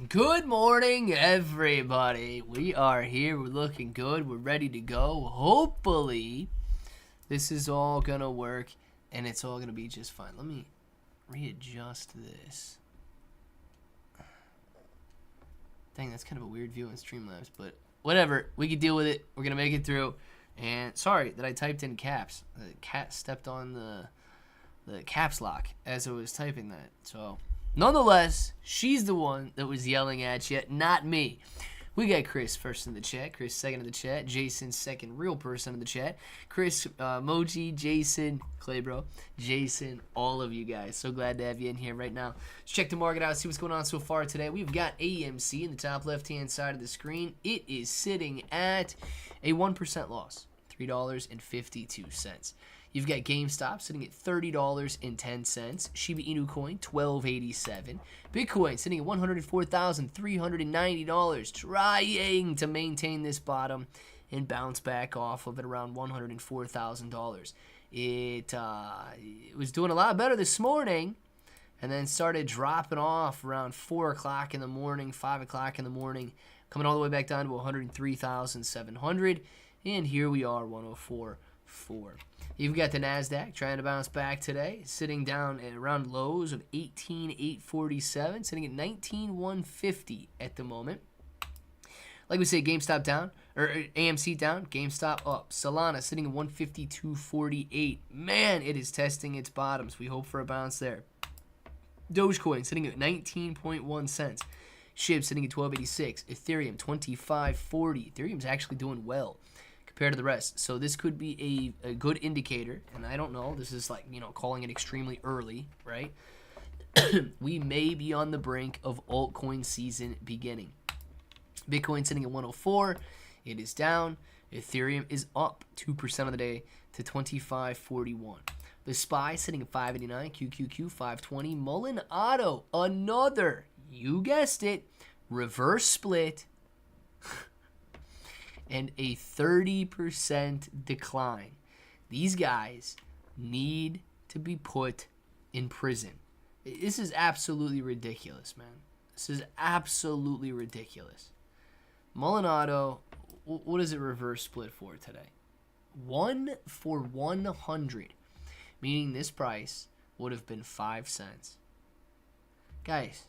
Good morning, everybody. We are here. We're looking good. We're ready to go. Hopefully, this is all gonna work and it's all gonna be just fine. Let me readjust this. Dang, that's kind of a weird view in Streamlabs, but whatever. We can deal with it. We're gonna make it through. And sorry that I typed in caps. The cat stepped on the caps lock as I was typing that. So nonetheless, she's the one that was yelling at you, not me. We got Chris first in the chat, Chris second in the chat, Jason second real person in the chat, Chris, Moji, Jason, Claybro, Jason, all of you guys. So glad to have you in here right now. Let's check the market out, see what's going on so far today. We've got AMC in the top left-hand side of the screen. It is sitting at a 1% loss, $3.52. You've got GameStop sitting at $30.10. Shiba Inu Coin, $12.87. Bitcoin sitting at $104,390, trying to maintain this bottom and bounce back off of it around $104,000. It was doing a lot better this morning and then started dropping off around 4 o'clock in the morning, 5 o'clock in the morning, coming all the way back down to 103,700. And here we are, 104.4. You've got the NASDAQ trying to bounce back today, sitting down at around lows of 18,847, sitting at 19,150 at the moment. Like we say, GameStop down, or AMC down, GameStop up. Solana sitting at 152.48. Man, it is testing its bottoms. We hope for a bounce there. Dogecoin sitting at 19.1 cents. SHIB sitting at 12.86. Ethereum 25.40. Ethereum's actually doing well compared to the rest. So this could be a good indicator, and I don't know, this is like, calling it extremely early, right? We may be on the brink of altcoin season beginning. Bitcoin sitting at 104. It is down. Ethereum is up 2% of the day to 25.41. The SPY sitting at 589. QQQ 520. Mullen Auto, another, you guessed it, reverse split and a 30% decline. These guys need to be put in prison. This is absolutely ridiculous, man. This is absolutely ridiculous. Mullen Auto, what is it reverse split for today? 1 for 100, meaning this price would have been 5 cents. Guys,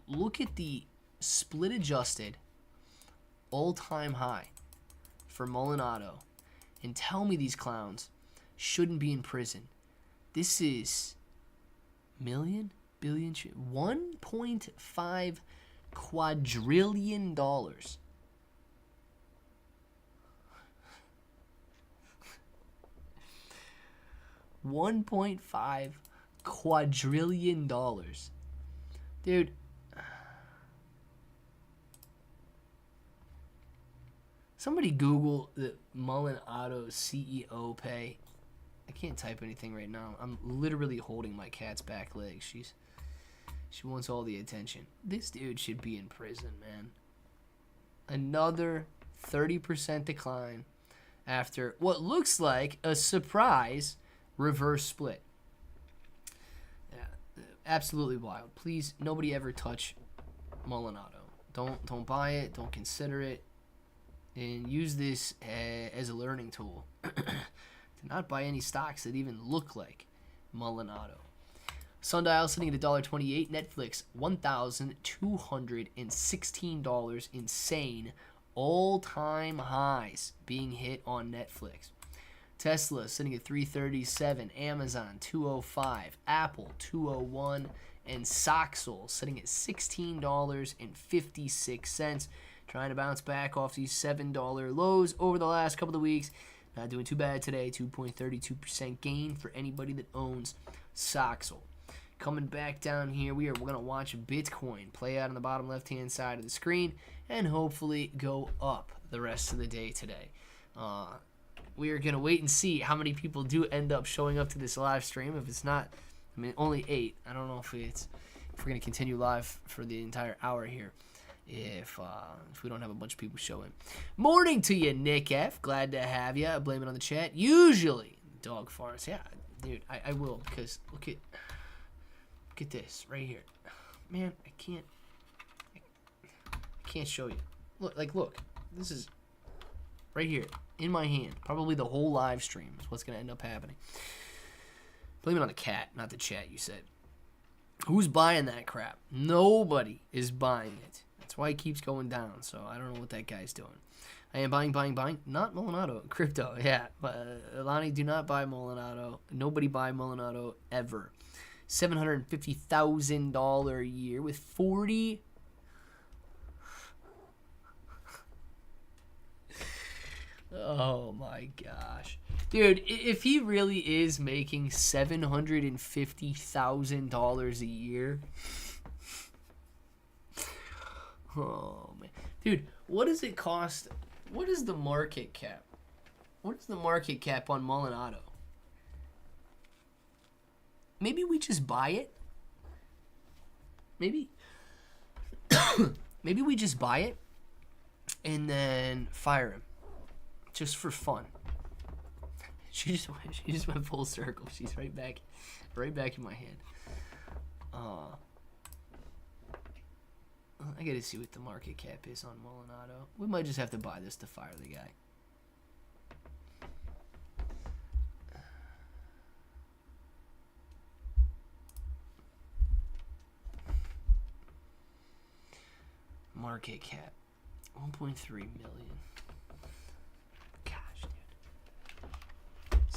look at the split adjusted all-time high for Mullen Auto and tell me these clowns shouldn't be in prison. This is million, billion, 1.5 quadrillion dollars. $1.5 quadrillion. Dude, somebody Google the Mullen Auto CEO pay. I can't type anything right now. I'm literally holding my cat's back leg. She wants all the attention. This dude should be in prison, man. Another 30% decline after what looks like a surprise reverse split. Yeah, absolutely wild. Please, nobody ever touch Mullen Auto. Don't buy it. Don't consider it. And use this as a learning tool to not buy any stocks that even look like Mullen Auto. Sundial sitting at $1.28. Netflix, $1,216. Insane. All-time highs being hit on Netflix. Tesla sitting at $337. Amazon, $205. Apple, $201. And Soxel sitting at $16.56. Trying to bounce back off these $7 lows over the last couple of weeks. Not doing too bad today. 2.32% gain for anybody that owns Soxel. Coming back down here, we're going to watch Bitcoin play out on the bottom left-hand side of the screen and hopefully go up the rest of the day today. We are going to wait and see how many people do end up showing up to this live stream. If it's not, only 8. I don't know if we're going to continue live for the entire hour here. If we don't have a bunch of people showing. Morning to you, Nick F. Glad to have you. Blame it on the chat. Usually, dog farts. Yeah, dude, I will, because look at this right here. Man, I can't show you. Look. This is right here in my hand. Probably the whole live stream is what's going to end up happening. Blame it on the cat, not the chat, you said. Who's buying that crap? Nobody is buying it. That's why it keeps going down. So I don't know what that guy's doing. I am buying. Not Molinado. Crypto, yeah. Alani, do not buy Molinado. Nobody buy Molinado ever. $750,000 a year with 40... Oh my gosh. Dude, if he really is making $750,000 a year. Oh man. Dude, what does it cost? What is the market cap? What is the market cap on Molinado? Maybe we just buy it? Maybe maybe we just buy it and then fire him. Just for fun. She just went full circle. She's right back in my hand. I gotta see what the market cap is on Molinado. We might just have to buy this to fire the guy. Market cap, 1.3 million.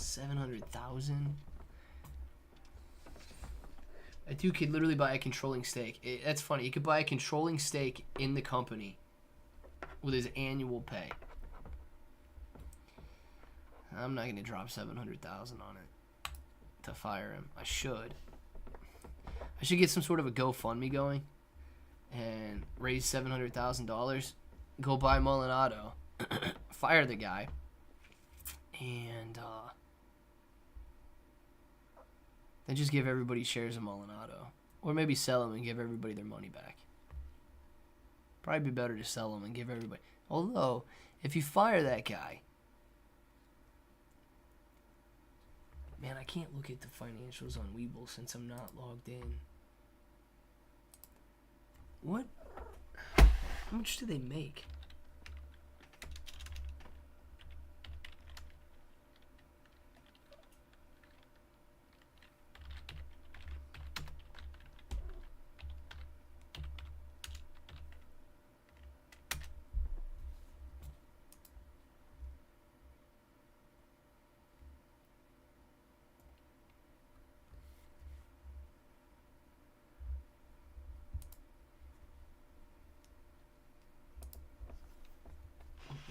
700,000. A dude could literally buy a controlling stake. That's funny. He could buy a controlling stake in the company with his annual pay. I'm not gonna drop 700,000 on it to fire him. I should get some sort of a GoFundMe going and raise $700,000. Go buy Molinado, fire the guy, and then just give everybody shares of Molinado. Or maybe sell them and give everybody their money back. Probably be better to sell them and give everybody. Although, if you fire that guy... Man, I can't look at the financials on Webull since I'm not logged in. What? How much do they make?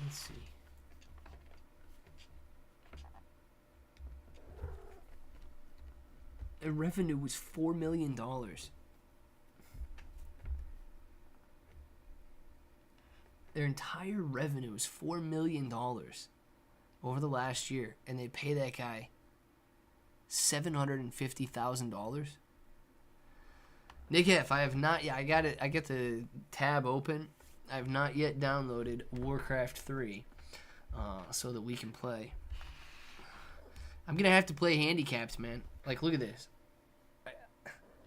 Let's see. Their revenue was $4 million. Their entire revenue was $4 million over the last year, and they pay that guy $750,000. Nick F, I have not yet. I got it. I get the tab open. I have not yet downloaded Warcraft 3 so that we can play. I'm going to have to play handicapped, man. Like, look at this.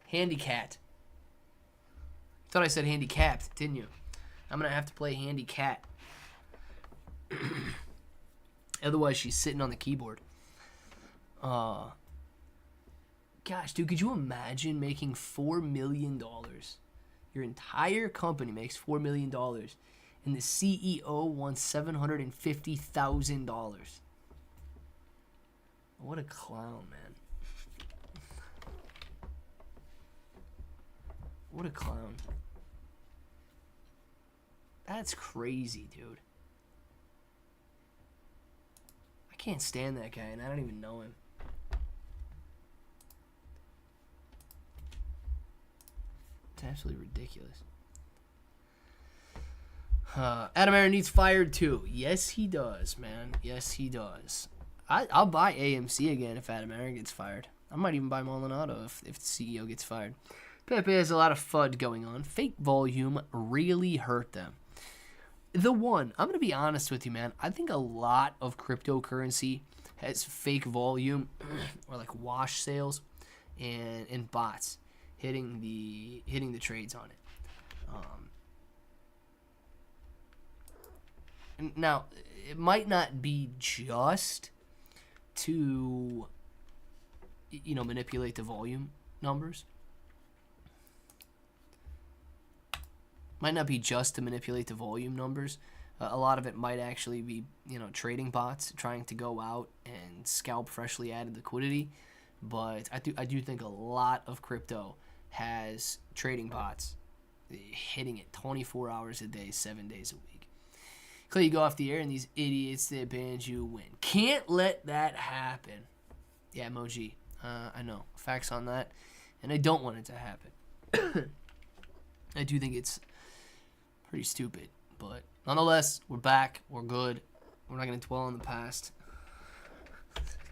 Handicapped. Thought I said handicapped, didn't you? I'm going to have to play handicapped. Otherwise, she's sitting on the keyboard. Gosh, dude, could you imagine making $4 million? Your entire company makes $4 million, and the CEO wants $750,000. What a clown, man. What a clown. That's crazy, dude. I can't stand that guy, and I don't even know him. It's absolutely ridiculous. Adam Aaron needs fired too. Yes, he does, man. Yes, he does. I'll buy AMC again if Adam Aaron gets fired. I might even buy Molinado if the CEO gets fired. Pepe has a lot of FUD going on. Fake volume really hurt them. I'm going to be honest with you, man. I think a lot of cryptocurrency has fake volume or like wash sales and bots. hitting the trades on it. And now, it might not be just to, you know, manipulate the volume numbers. Might not be just to manipulate the volume numbers. A lot of it might actually be, you know, trading bots trying to go out and scalp freshly added liquidity. But I do think a lot of crypto has trading bots hitting it 24 hours a day, 7 days a week. Clay, you go off the air and these idiots that banned you win. Can't let that happen. Yeah, Moji. I know. Facts on that. And I don't want it to happen. I do think it's pretty stupid. But nonetheless, we're back. We're good. We're not going to dwell on the past.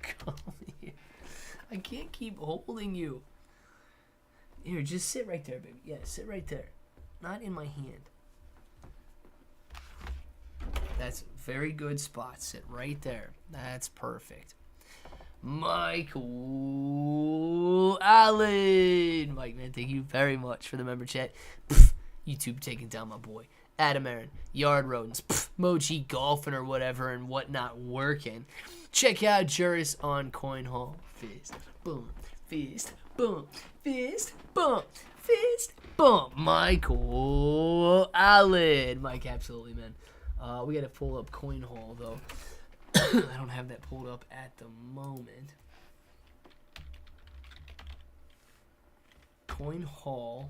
Come here. I can't keep holding you. Here, just sit right there, baby. Yeah, sit right there. Not in my hand. That's a very good spot. Sit right there. That's perfect. Michael Allen. Mike, man, thank you very much for the member chat. Pff, YouTube taking down my boy. Adam Aaron, Yard Rodents, pff, Moji golfing or whatever and whatnot working. Check out Juris on Coin Hall. Fist, boom, fist, boom, fist, boom, fist, boom. Michael Allen. Mike, absolutely, man. We got to pull up Coin Hall, though. I don't have that pulled up at the moment. CoinHall.org.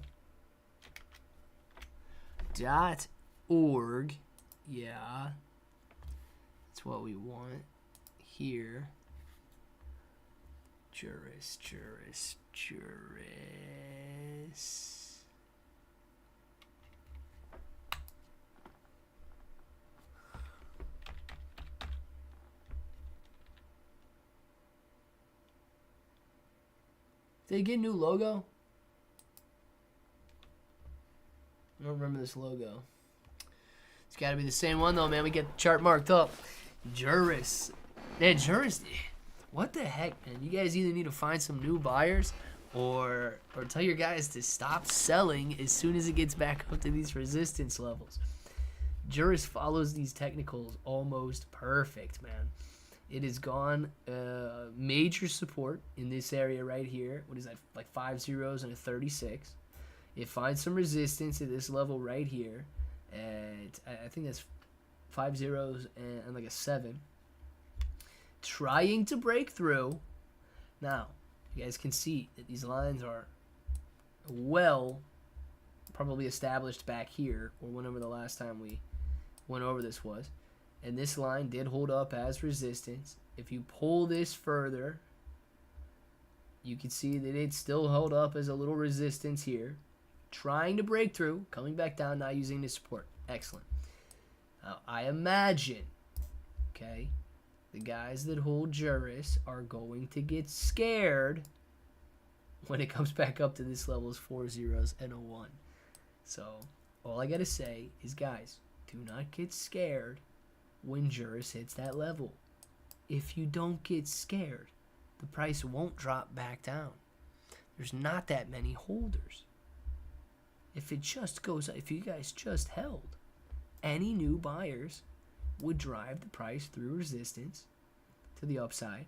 Yeah. That's what we want here. Juris. Did they get a new logo? I don't remember this logo. It's got to be the same one, though, man. We get the chart marked up. Juris. Man, Juris, what the heck, man? You guys either need to find some new buyers or tell your guys to stop selling as soon as it gets back up to these resistance levels. Juris follows these technicals almost perfect, man. It has gone major support in this area right here. What is that? Like 5 zeros and a 36. It finds some resistance at this level right here. And I think that's 5 zeros and like a 7. Trying to break through. Now, you guys can see that these lines are well probably established back here or whenever the last time we went over this was. And this line did hold up as resistance. If you pull this further, you can see that it still held up as a little resistance here. Trying to break through, coming back down, not using the support. Excellent. Now, I imagine, okay, the guys that hold Juris are going to get scared when it comes back up to this level as 4 zeros and a 1. So, all I got to say is, guys, do not get scared when Juris hits that level. If you don't get scared, the price won't drop back down. There's not that many holders. If it just goes, if you guys just held, any new buyers would drive the price through resistance to the upside,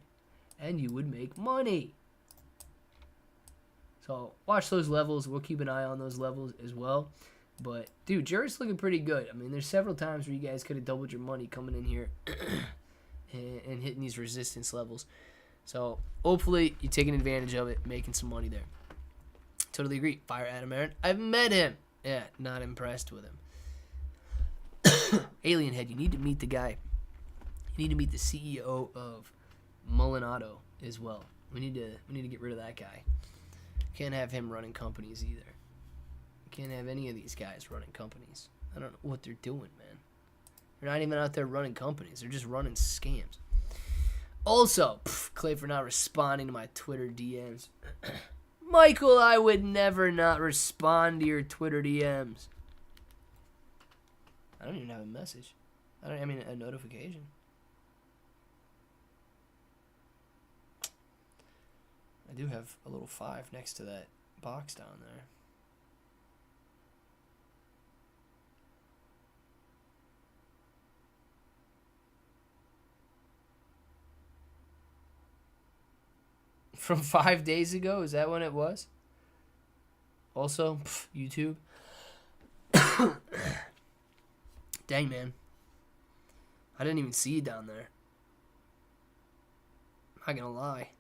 and you would make money. So watch those levels. We'll keep an eye on those levels as well. But, dude, Juris looking pretty good. I mean, there's several times where you guys could have doubled your money coming in here and hitting these resistance levels. So, hopefully, you're taking advantage of it, making some money there. Totally agree. Fire Adam Aaron. I've met him. Yeah, not impressed with him. Alien Head, you need to meet the guy. You need to meet the CEO of Mulinado as well. We need to get rid of that guy. Can't have him running companies either. Can't have any of these guys running companies. I don't know what they're doing, man. They're not even out there running companies. They're just running scams. Also, Clay for not responding to my Twitter DMs. Michael, I would never not respond to your Twitter DMs. I don't even have a message. I mean, a notification. I do have a little 5 next to that box down there. From 5 days ago? Is that when it was? Also, YouTube. Dang, man. I didn't even see you down there. I'm not gonna lie.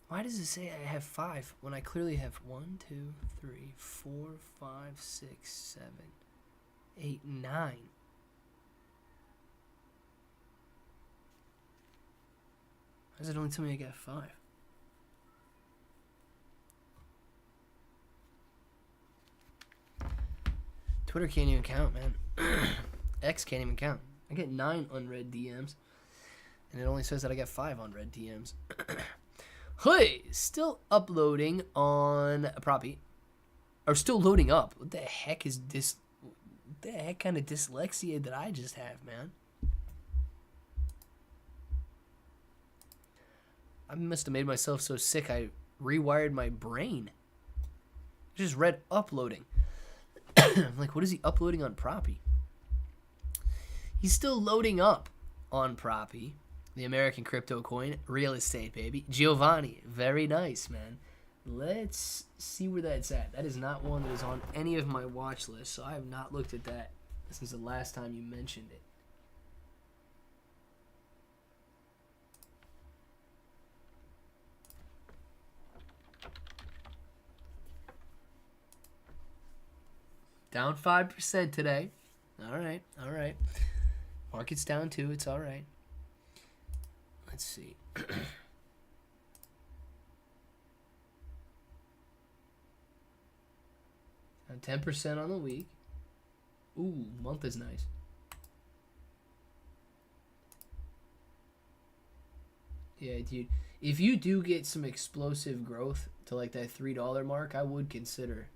Why does it say I have 5 when I clearly have 1, 2, 3, 4, 5, 6, 7, 8, 9? Why does it only tell me I got 5? Twitter can't even count, man. X can't even count. I get 9 unread DMs, and it only says that I got 5 unread DMs. Hey, still uploading on Proppy. Or still loading up. What the heck is this? What the heck kind of dyslexia did I just have, man? I must have made myself so sick I rewired my brain. I just read uploading. I'm like, what is he uploading on Proppy? He's still loading up on Proppy. The American crypto coin, real estate, baby. Giovanni, very nice, man. Let's see where that's at. That is not one that is on any of my watch lists, so I have not looked at that since the last time you mentioned it. Down 5% today. All right, all right. Market's down too. It's all right. Let's see. Down 10% on the week. Ooh, month is nice. Yeah, dude. If you do get some explosive growth to like that $3 mark, I would consider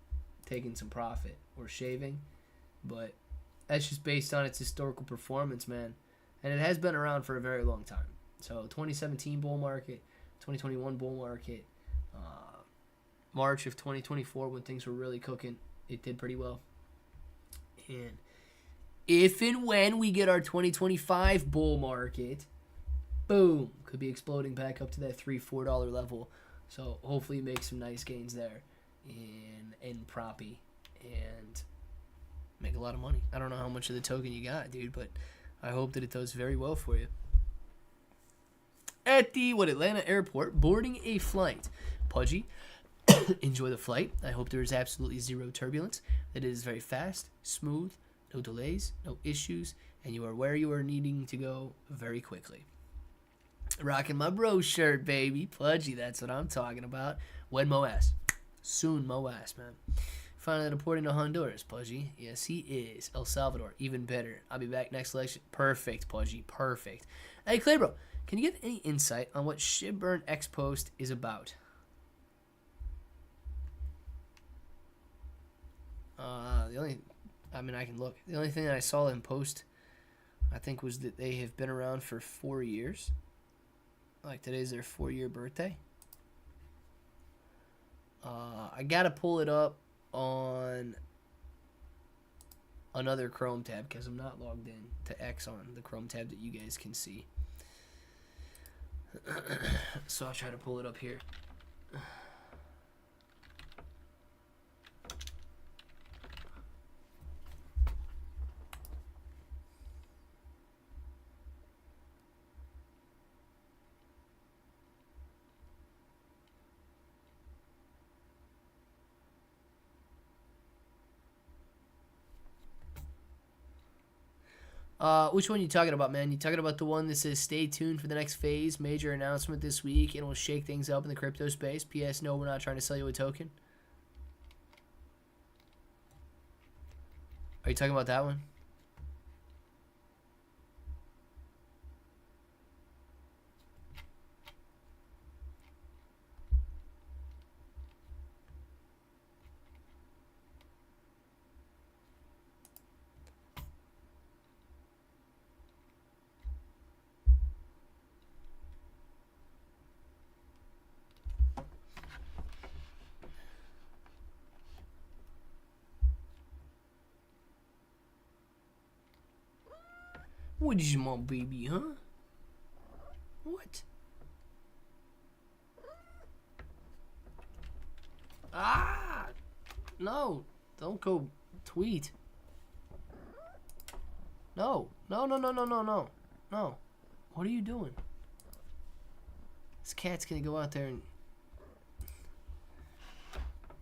taking some profit or shaving. But that's just based on its historical performance, man. And it has been around for a very long time. So 2017 bull market, 2021 bull market, March of 2024 when things were really cooking, it did pretty well. And if and when we get our 2025 bull market, boom, could be exploding back up to that $3-4 level. So hopefully make some nice gains there in Proppy and make a lot of money. I don't know how much of the token you got, dude, but I hope that it does very well for you. At the Atlanta airport, boarding a flight. Pudgy, enjoy the flight. I hope there is absolutely zero turbulence. That it is very fast, smooth, no delays, no issues, and you are where you are needing to go very quickly. Rocking my bro shirt, baby. Pudgy, that's what I'm talking about. When Moas. Soon Moas, man. Finally reporting to Honduras, Pudgy. Yes, he is. El Salvador, even better. I'll be back next election. Perfect, Pudgy. Perfect. Hey, Clay, bro. Can you give any insight on what SHIB Burn X post is about? I can look. The only thing that I saw in post, I think, was that they have been around for 4 years. Like today's their 4-year birthday. I gotta pull it up on another Chrome tab because I'm not logged in to X on the Chrome tab that you guys can see. So I'll try to pull it up here. Which one are you talking about, man? You talking about the one that says stay tuned for the next phase, major announcement this week, and will shake things up in the crypto space? P.S. No, we're not trying to sell you a token. Are you talking about that one? What is my baby, huh? What? Ah! No, don't go tweet. No. No. No. What are you doing? This cat's gonna go out there and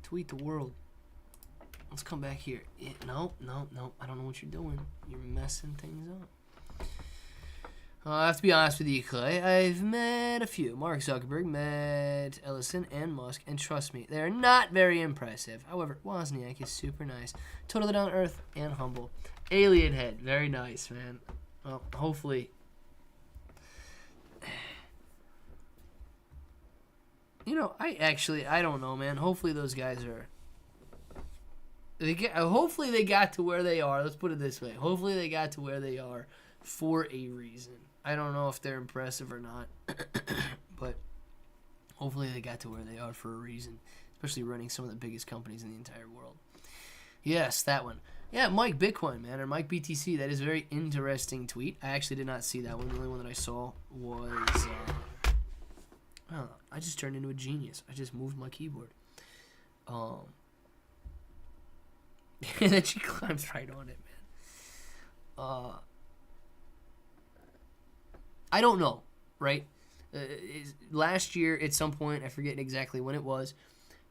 tweet the world. Let's come back here. Yeah, no. I don't know what you're doing. You're messing things up. I have to be honest with you, Clay. I've met a few. Mark Zuckerberg, met Ellison and Musk, and trust me, they're not very impressive. However, Wozniak is super nice. Totally down to earth and humble. Alien head. Very nice, man. Well, hopefully. You know, I don't know, man. Hopefully those guys are... hopefully they got to where they are. Let's put it this way. Hopefully they got to where they are for a reason. I don't know if they're impressive or not, but hopefully they got to where they are for a reason, especially running some of the biggest companies in the entire world. Yes, that one. Yeah, Mike Bitcoin, man, or Mike BTC. That is a very interesting tweet. I actually did not see that one. The only one that I saw was... I just turned into a genius. I just moved my keyboard. And then she climbs right on it, man. I don't know, right? Last year, at some point, I forget exactly when it was,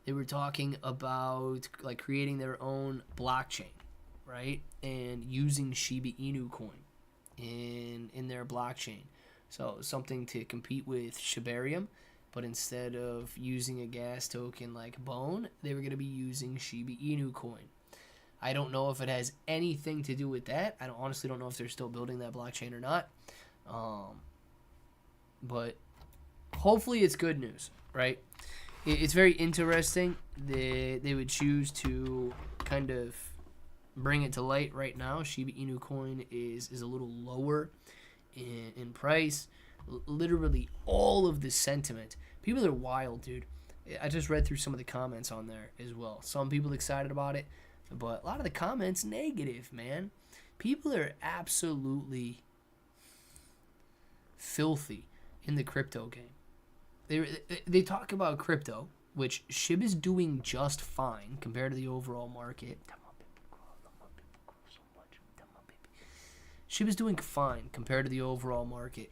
they were talking about like creating their own blockchain, right? And using Shiba Inu Coin in their blockchain. So something to compete with Shibarium, but instead of using a gas token like Bone, they were going to be using Shiba Inu Coin. I don't know if it has anything to do with that. I honestly don't know if they're still building that blockchain or not. But hopefully it's good news, right? It's very interesting that they would choose to kind of bring it to light right now. Shiba Inu Coin is a little lower in price. Literally all of the sentiment. People are wild, dude. I just read through some of the comments on there as well. Some people excited about it, but a lot of the comments negative, man. People are absolutely filthy in the crypto game. They talk about crypto, which SHIB is doing just fine compared to the overall market. SHIB is doing fine compared to the overall market.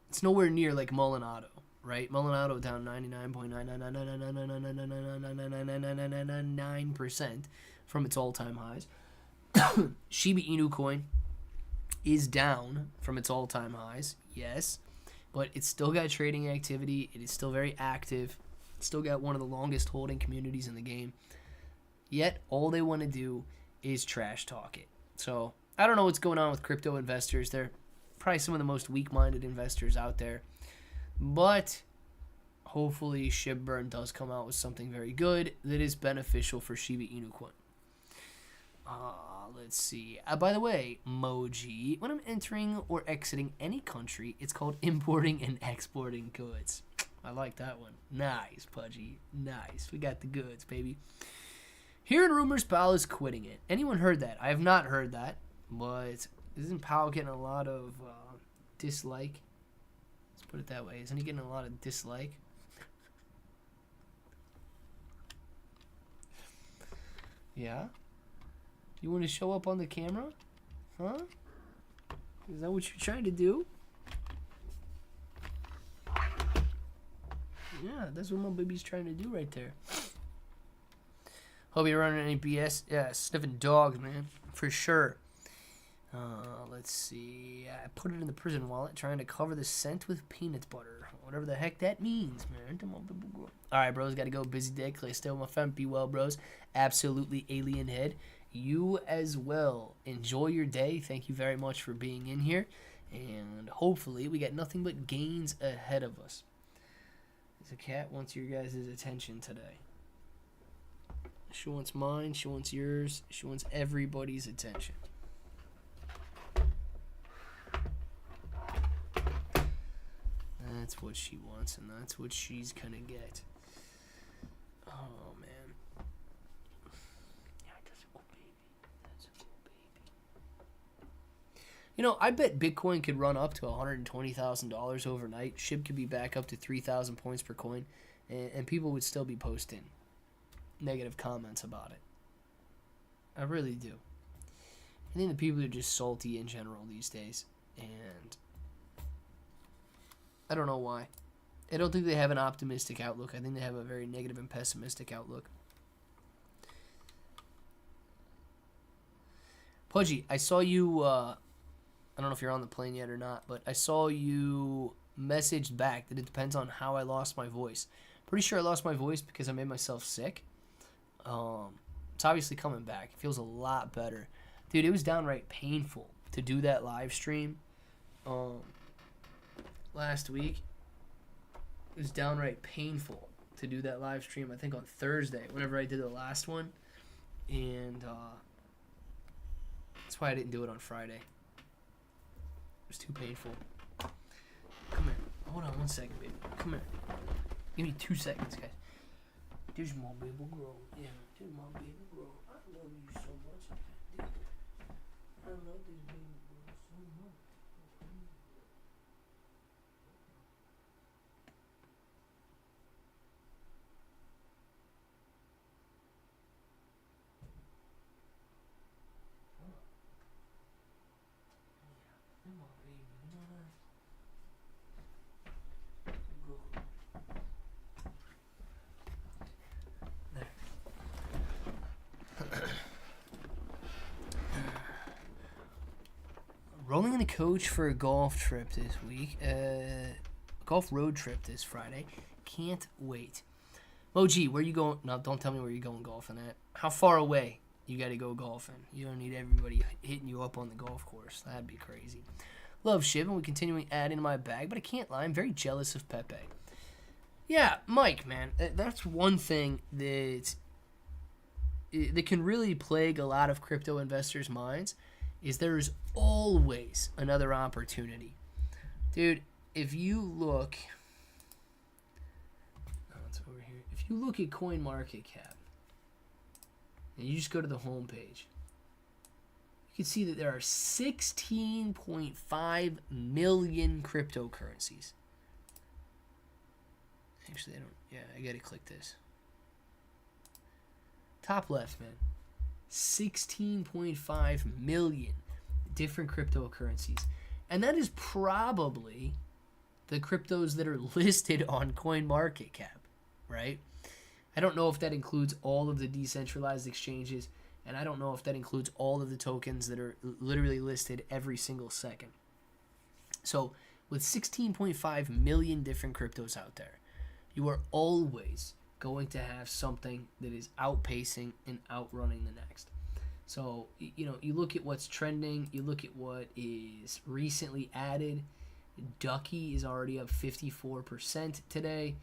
It's nowhere near like Molinado, right? Molinado down 99.9999999999999% from its all-time highs. Shiba Inu Coin is down from its all-time highs, yes, but it's still got trading activity. It is still very active. It's still got one of the longest holding communities in the game. Yet, all they want to do is trash talk it. So, I don't know what's going on with crypto investors. They're probably some of the most weak-minded investors out there. But, hopefully, ShibBurn does come out with something very good that is beneficial for Shiba Inu Coin. Let's see. By the way, Moji, when I'm entering or exiting any country, it's called importing and exporting goods. I like that one. Nice, Pudgy. Nice. We got the goods, baby. Hearing rumors Powell is quitting it. Anyone heard that? I have not heard that, but isn't Powell getting a lot of dislike? Let's put it that way. Isn't he getting a lot of dislike? Yeah? You want to show up on the camera? Huh? Is that what you're trying to do? Yeah, that's what my baby's trying to do right there. Hope you're running any BS. Yeah, sniffing dogs, man. For sure. Let's see. I put it in the prison wallet, trying to cover the scent with peanut butter. Whatever the heck that means, man. Alright, bros. Gotta go. Busy day. Clay, stay with my fam. Be well, bros. Absolutely alien head. You as well. Enjoy your day. Thank you very much for being in here. And hopefully we got nothing but gains ahead of us. The cat wants your guys' attention today. She wants mine. She wants yours. She wants everybody's attention. That's what she wants, and that's what she's gonna get. Oh, man. Yeah, that's a cool baby. That's a cool baby. You know, I bet Bitcoin could run up to $120,000 overnight. SHIB could be back up to 3,000 points per coin, and people would still be posting negative comments about it. I really do. I think the people are just salty in general these days, and I don't know why. I don't think they have an optimistic outlook. I think they have a very negative and pessimistic outlook. Pudgy, I saw you, I don't know if you're on the plane yet or not, but I saw you messaged back that it depends on how I lost my voice. Pretty sure I lost my voice because I made myself sick. It's obviously coming back. It feels a lot better. Dude, it was downright painful to do that live stream last week. It was downright painful to do that live stream, I think on Thursday, whenever I did the last one. And that's why I didn't do it on Friday. It was too painful. Come here. Hold on 1 second, baby. Come here. Give me 2 seconds, guys. There's my baby girl. Yeah, there's my baby girl. I love you so much. I love this baby girl so much. You're my baby, you know that? Rolling in a coach for a golf trip this week. Golf road trip this Friday. Can't wait. Moji, where you going? No, don't tell me where you're going golfing at. How far away you got to go golfing? You don't need everybody hitting you up on the golf course. That'd be crazy. Love SHIB, and we continuing adding to my bag, but I can't lie. I'm very jealous of Pepe. Yeah, Mike, man. That's one thing that can really plague a lot of crypto investors' minds, is there's always another opportunity. Dude, if you look... Oh, it's over here. If you look at CoinMarketCap, and you just go to the home page, you can see that there are 16.5 million cryptocurrencies. Actually, I don't... Yeah, I gotta click this. Top left, man. 16.5 million different cryptocurrencies. And that is probably the cryptos that are listed on CoinMarketCap, right? I don't know if that includes all of the decentralized exchanges, and I don't know if that includes all of the tokens that are literally listed every single second. So with 16.5 million different cryptos out there, you are always going to have something that is outpacing and outrunning the next. So, you know, you look at what's trending, you look at what is recently added. Ducky is already up 54% today.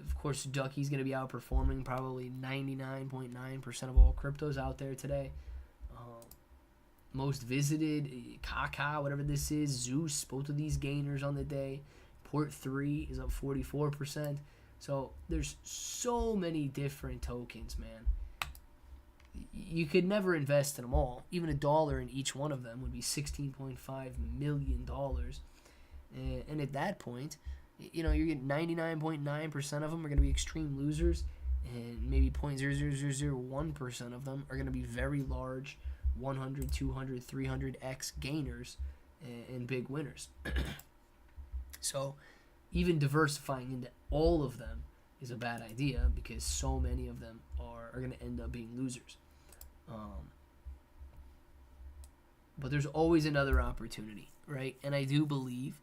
Of course, Ducky's going to be outperforming probably 99.9% of all cryptos out there today. Most visited, Kaka, whatever this is, Zeus, both of these gainers on the day. Port 3 is up 44%. So there's so many different tokens, man. You could never invest in them all. Even $1 in each one of them would be $16.5 million. And at that point, you know, you're getting 99.9% of them are going to be extreme losers, and maybe 0.00001% of them are going to be very large 100, 200, 300x gainers and big winners. So even diversifying into all of them is a bad idea, because so many of them are going to end up being losers. But there's always another opportunity, right? And I do believe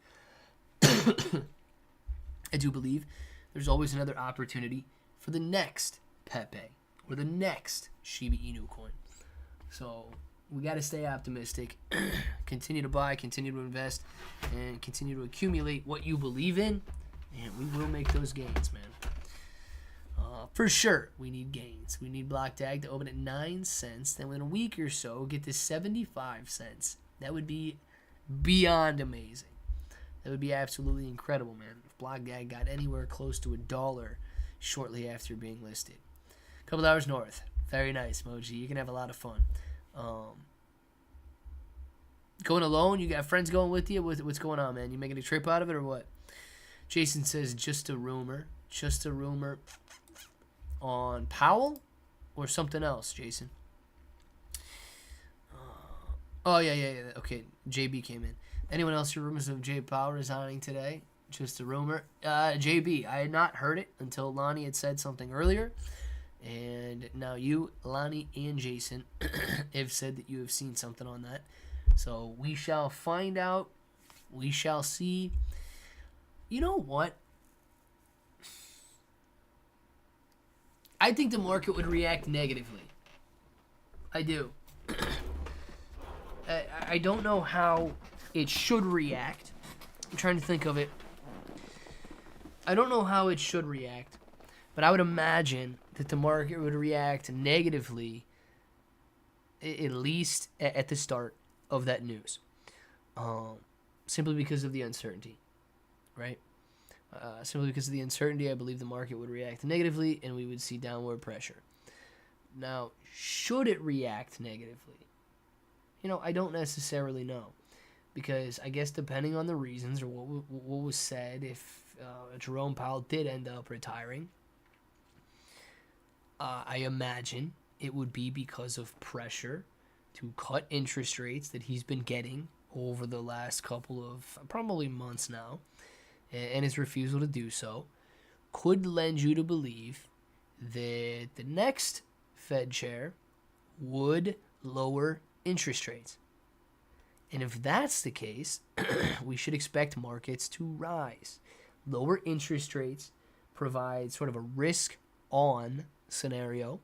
there's always another opportunity for the next Pepe or the next Shiba Inu coin. So we got to stay optimistic, continue to buy, continue to invest, and continue to accumulate what you believe in, and we will make those gains, man. For sure, we need gains. We need Block Tag to open at 9 cents. Then within a week or so, get to 75 cents. That would be beyond amazing. That would be absolutely incredible, man. If Block Tag got anywhere close to $1 shortly after being listed. A couple hours north. Very nice, Moji. You can have a lot of fun. Going alone? You got friends going with you? What's going on, man? You making a trip out of it or what? Jason says, just a rumor. Just a rumor. On Powell or something else, Jason? Oh, yeah. Okay, JB came in. Anyone else hear rumors of Jay Powell resigning today? Just a rumor. JB, I had not heard it until Lonnie had said something earlier. And now you, Lonnie, and Jason have said that you have seen something on that. So we shall find out. We shall see. You know what? I think the market would react negatively. I do. I don't know how it should react. I'm trying to think of it. I don't know how it should react, but I would imagine that the market would react negatively, at least at the start of that news, simply because of the uncertainty, right? Simply because of the uncertainty, I believe the market would react negatively and we would see downward pressure. Now, should it react negatively? I don't necessarily know, because I guess depending on the reasons or what was said, if Jerome Powell did end up retiring, I imagine it would be because of pressure to cut interest rates that he's been getting over the last couple of probably months now, and his refusal to do so could lend you to believe that the next Fed chair would lower interest rates. And if that's the case, we should expect markets to rise. Lower interest rates provide sort of a risk-on scenario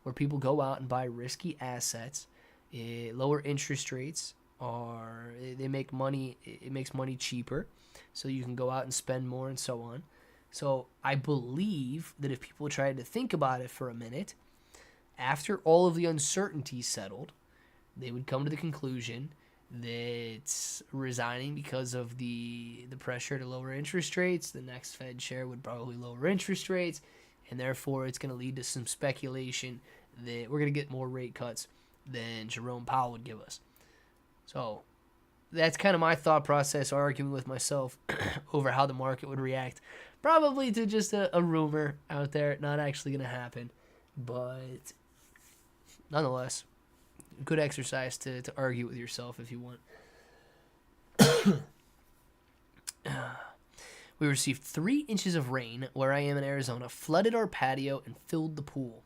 where people go out and buy risky assets. Lower interest rates they make money. It makes money cheaper, so you can go out and spend more and so on. So I believe that if people tried to think about it for a minute, after all of the uncertainty settled, they would come to the conclusion that resigning because of the pressure to lower interest rates, the next Fed chair would probably lower interest rates, and therefore it's going to lead to some speculation that we're going to get more rate cuts than Jerome Powell would give us. So that's kind of my thought process, arguing with myself over how the market would react. Probably to just a rumor out there, not actually going to happen, but nonetheless, good exercise to argue with yourself if you want. We received 3 inches of rain where I am in Arizona, flooded our patio, and filled the pool.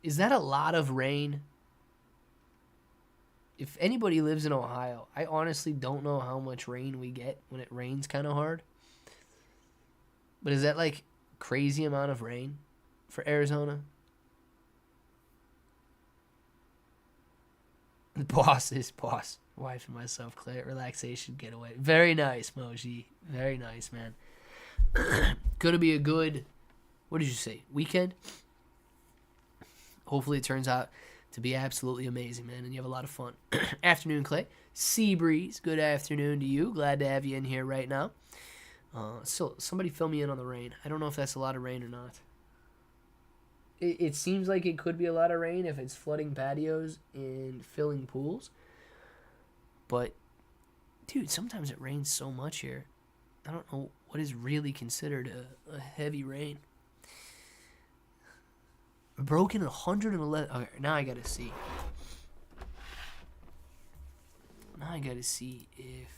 Is that a lot of rain? If anybody lives in Ohio, I honestly don't know how much rain we get when it rains kind of hard. But is that like crazy amount of rain for Arizona? The boss, wife and myself, Claire, relaxation getaway. Very nice, Moji. Very nice, man. Gonna be a good, what did you say, weekend? Hopefully it turns out to be absolutely amazing, man, and you have a lot of fun. Afternoon, Clay. Sea Breeze, good afternoon to you. Glad to have you in here right now. So somebody fill me in on the rain. I don't know if that's a lot of rain or not. It seems like it could be a lot of rain if it's flooding patios and filling pools. But, dude, sometimes it rains so much here. I don't know what is really considered a heavy rain. Broken 111. Okay, now I gotta see. Now I gotta see if.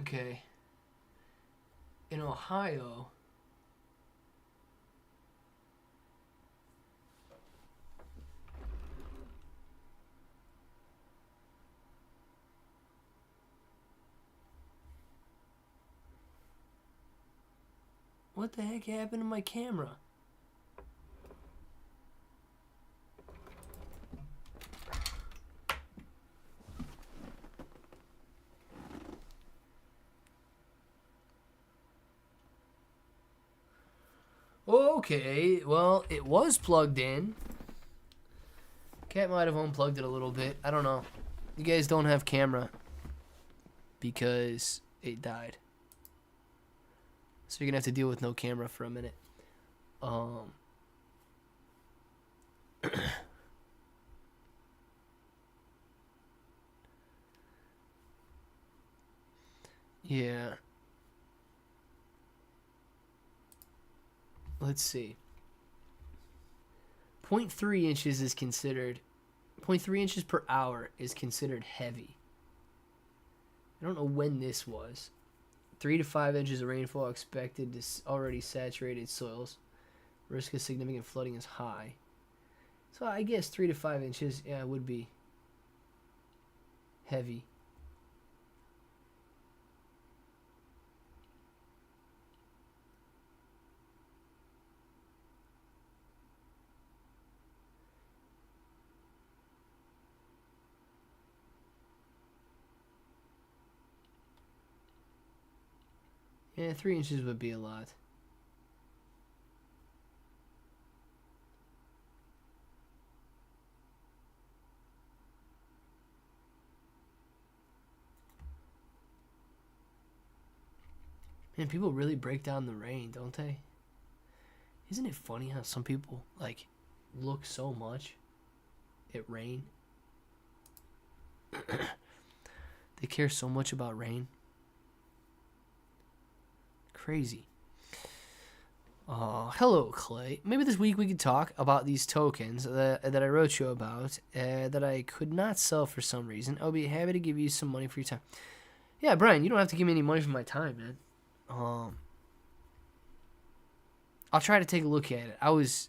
Okay. In Ohio, what the heck happened to my camera? Okay, well, it was plugged in. Cat might have unplugged it a little bit. I don't know. You guys don't have camera because it died. So you're going to have to deal with no camera for a minute. Yeah. Let's see. 0.3 inches is considered, 0.3 inches per hour is considered heavy. I don't know when this was. 3 to 5 inches of rainfall expected to already saturated soils. Risk of significant flooding is high. So I guess 3 to 5 inches, yeah, would be heavy. Yeah, 3 inches would be a lot. Man, people really break down the rain, don't they? Isn't it funny how some people, like, look so much at rain? They care so much about rain. Crazy. Hello, Clay. Maybe this week we could talk about these tokens that I wrote you about that I could not sell for some reason. I'll be happy to give you some money for your time. Yeah, Brian, you don't have to give me any money for my time, man. I'll try to take a look at it. I was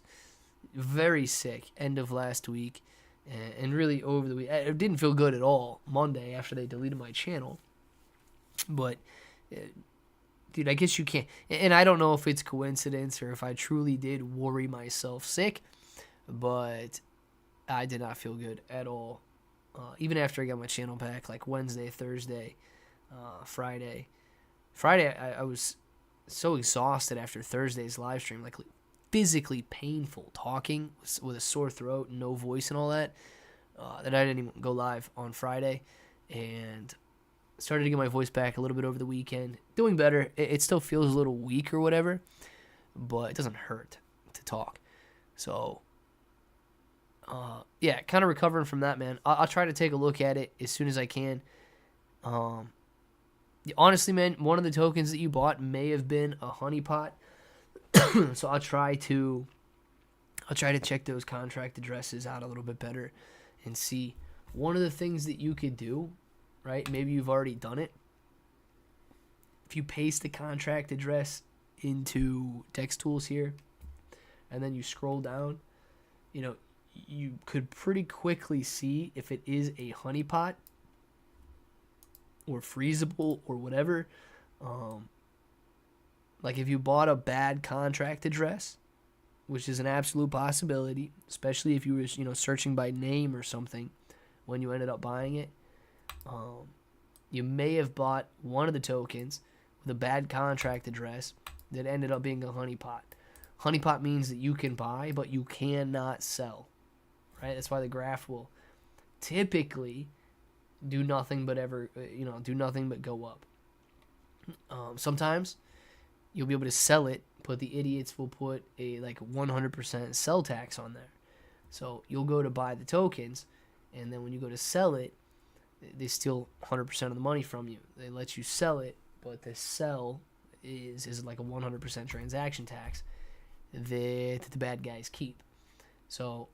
very sick end of last week and really over the week. I didn't feel good at all Monday after they deleted my channel. But... dude, I guess you can't. And I don't know if it's coincidence or if I truly did worry myself sick, but I did not feel good at all. Even after I got my channel back, like Wednesday, Thursday, Friday. Friday, I was so exhausted after Thursday's live stream, like physically painful talking with a sore throat and no voice and all that, that I didn't even go live on Friday. And... started to get my voice back a little bit over the weekend. Doing better. It still feels a little weak or whatever, but it doesn't hurt to talk. So, yeah, kind of recovering from that, man. I'll try to take a look at it as soon as I can. Honestly, man, one of the tokens that you bought may have been a honeypot. So I'll try to check those contract addresses out a little bit better and see. One of the things that you could do, right? Maybe you've already done it. If you paste the contract address into text tools here, and then you scroll down, you could pretty quickly see if it is a honeypot or freezable or whatever. Like if you bought a bad contract address, which is an absolute possibility, especially if you were, searching by name or something when you ended up buying it. You may have bought one of the tokens with a bad contract address that ended up being a honeypot. Honeypot means that you can buy, but you cannot sell, right? That's why the graph will typically do nothing but go up. Sometimes you'll be able to sell it, but the idiots will put a 100% sell tax on there. So you'll go to buy the tokens, and then when you go to sell it, they steal 100% of the money from you. They let you sell it, but the sell is like a 100% transaction tax that the bad guys keep. So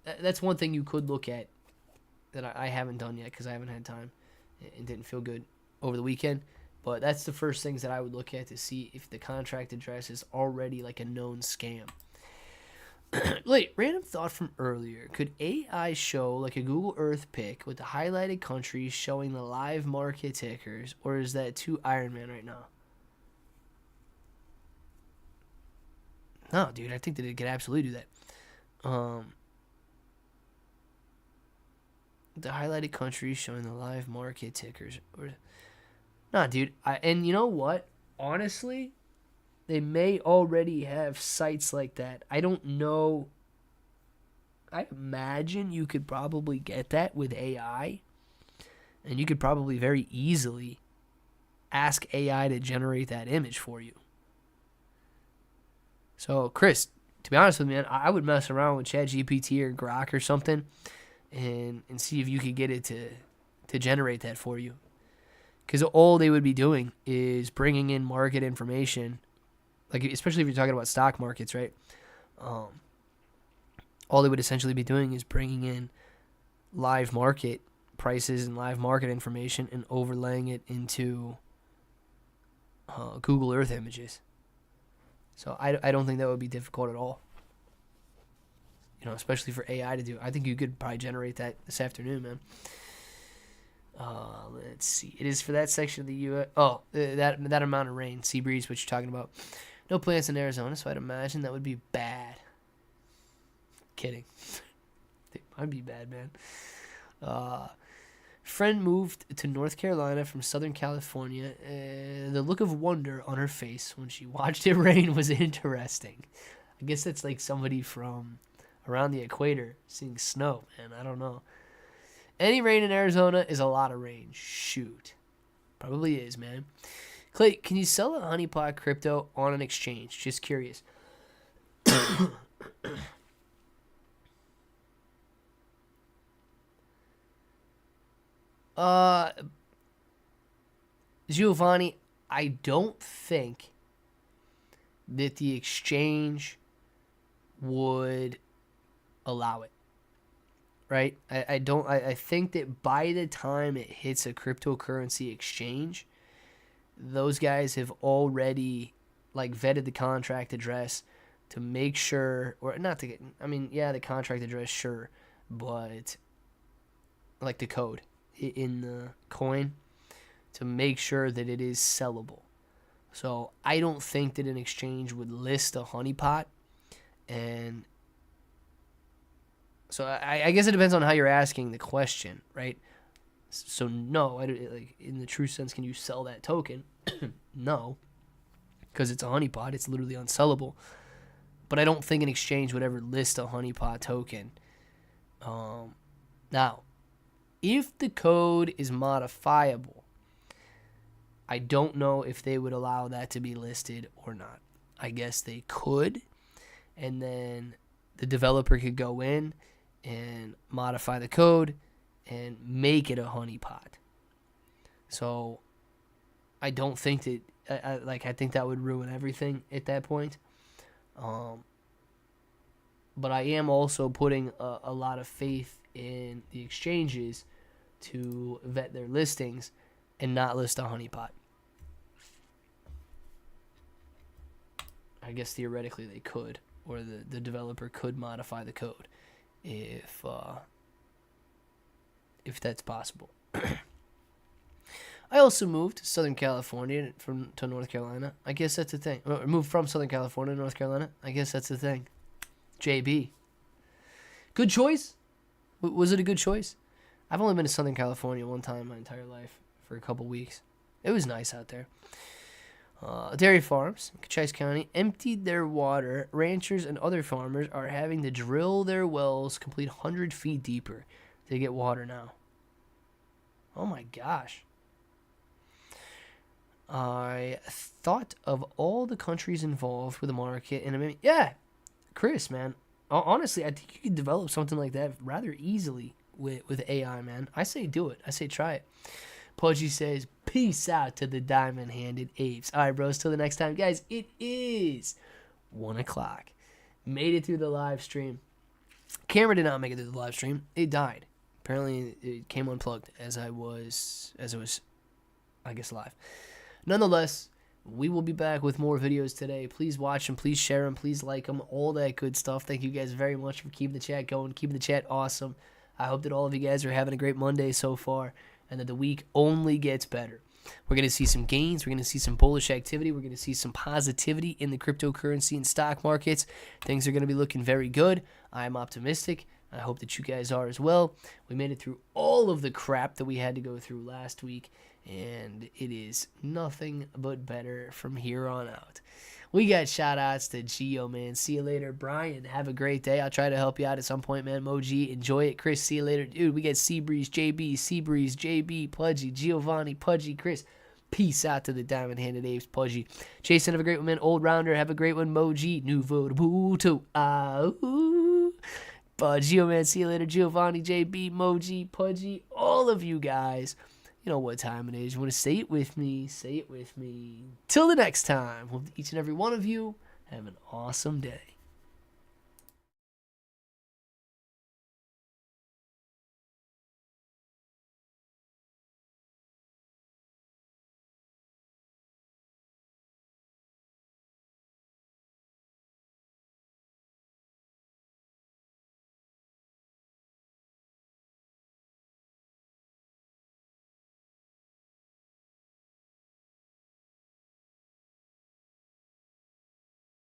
that's one thing you could look at that I haven't done yet because I haven't had time and didn't feel good over the weekend. But that's the first things that I would look at to see if the contract address is already like a known scam. Wait, random thought from earlier. Could AI show like a Google Earth pic with the highlighted countries showing the live market tickers, or is that too Iron Man right now? No, dude, I think that it could absolutely do that. The highlighted countries showing the live market tickers. Nah, dude. And you know what? Honestly, They may already have sites like that. I don't know. I imagine you could probably get that with AI. And you could probably very easily ask AI to generate that image for you. So, Chris, to be honest with you, man, I would mess around with ChatGPT or Grok or something and see if you could get it to generate that for you. Because all they would be doing is bringing in market information, like especially if you're talking about stock markets, right? All they would essentially be doing is bringing in live market prices and live market information and overlaying it into Google Earth images. So I don't think that would be difficult at all. You know, especially for AI to do. I think you could probably generate that this afternoon, man. Let's see. It is for that section of the U.S. Oh, that amount of rain. Sea breeze, what you're talking about. No plants in Arizona, so I'd imagine that would be bad. Kidding. It might be bad, man. Friend moved to North Carolina from Southern California. The look of wonder on her face when she watched it rain was interesting. I guess that's like somebody from around the equator seeing snow, man. I don't know. Any rain in Arizona is a lot of rain. Shoot. Probably is, man. Clay, can you sell a honeypot crypto on an exchange? Just curious. Giovanni, I don't think that the exchange would allow it. Right? I think that by the time it hits a cryptocurrency exchange, those guys have already like vetted the contract address to make sure, or not to get, I mean, yeah, the contract address, sure, but like the code in the coin to make sure that it is sellable. So I don't think that an exchange would list a honeypot. And so I guess it depends on how you're asking the question, right? So no, like in the true sense, can you sell that token? No, because it's a honeypot. It's literally unsellable. But I don't think an exchange would ever list a honeypot token. Now, if the code is modifiable, I don't know if they would allow that to be listed or not. I guess they could, and then the developer could go in and modify the code and make it a honeypot. So I don't think that I think that would ruin everything at that point. But I am also putting a lot of faith in the exchanges to vet their listings and not list a honeypot. I guess theoretically they could, or the developer could modify the code if that's possible. I also moved to Southern California to North Carolina. I guess that's the thing. Or moved from Southern California to North Carolina. I guess that's the thing. JB. Good choice? Was it a good choice? I've only been to Southern California one time in my entire life for a couple weeks. It was nice out there. Dairy farms in Cochise County emptied their water. Ranchers and other farmers are having to drill their wells complete 100 feet deeper to get water now. Oh my gosh. I thought of all the countries involved with the market, and I mean, yeah, Chris, man. Honestly, I think you could develop something like that rather easily with AI, man. I say do it. I say try it. Pudgy says, peace out to the diamond-handed apes. All right, bros, till the next time. Guys, it is 1 o'clock. Made it through the live stream. Camera did not make it through the live stream. It died. Apparently, it came unplugged as it was, I guess, live. Nonetheless, we will be back with more videos today. Please watch them. Please share them. Please like them. All that good stuff. Thank you guys very much for keeping the chat going, keeping the chat awesome. I hope that all of you guys are having a great Monday so far, and that the week only gets better. We're going to see some gains. We're going to see some bullish activity. We're going to see some positivity in the cryptocurrency and stock markets. Things are going to be looking very good. I'm optimistic. I hope that you guys are as well. We made it through all of the crap that we had to go through last week, and it is nothing but better from here on out. We got shout outs to Gio, man. See you later. Brian, have a great day. I'll try to help you out at some point, man. Moji, enjoy it. Chris, see you later. Dude, we got Seabreeze, JB, Pudgy, Giovanni, Pudgy, Chris. Peace out to the Diamond Handed Apes, Pudgy. Jason, have a great one, man. Old Rounder, have a great one. Moji, Nouveau de Booto. Gio, man, see you later. Giovanni, JB, Moji, Pudgy, all of you guys. You know what time it is. You want to say it with me? Say it with me. Till the next time, hope each and every one of you have an awesome day.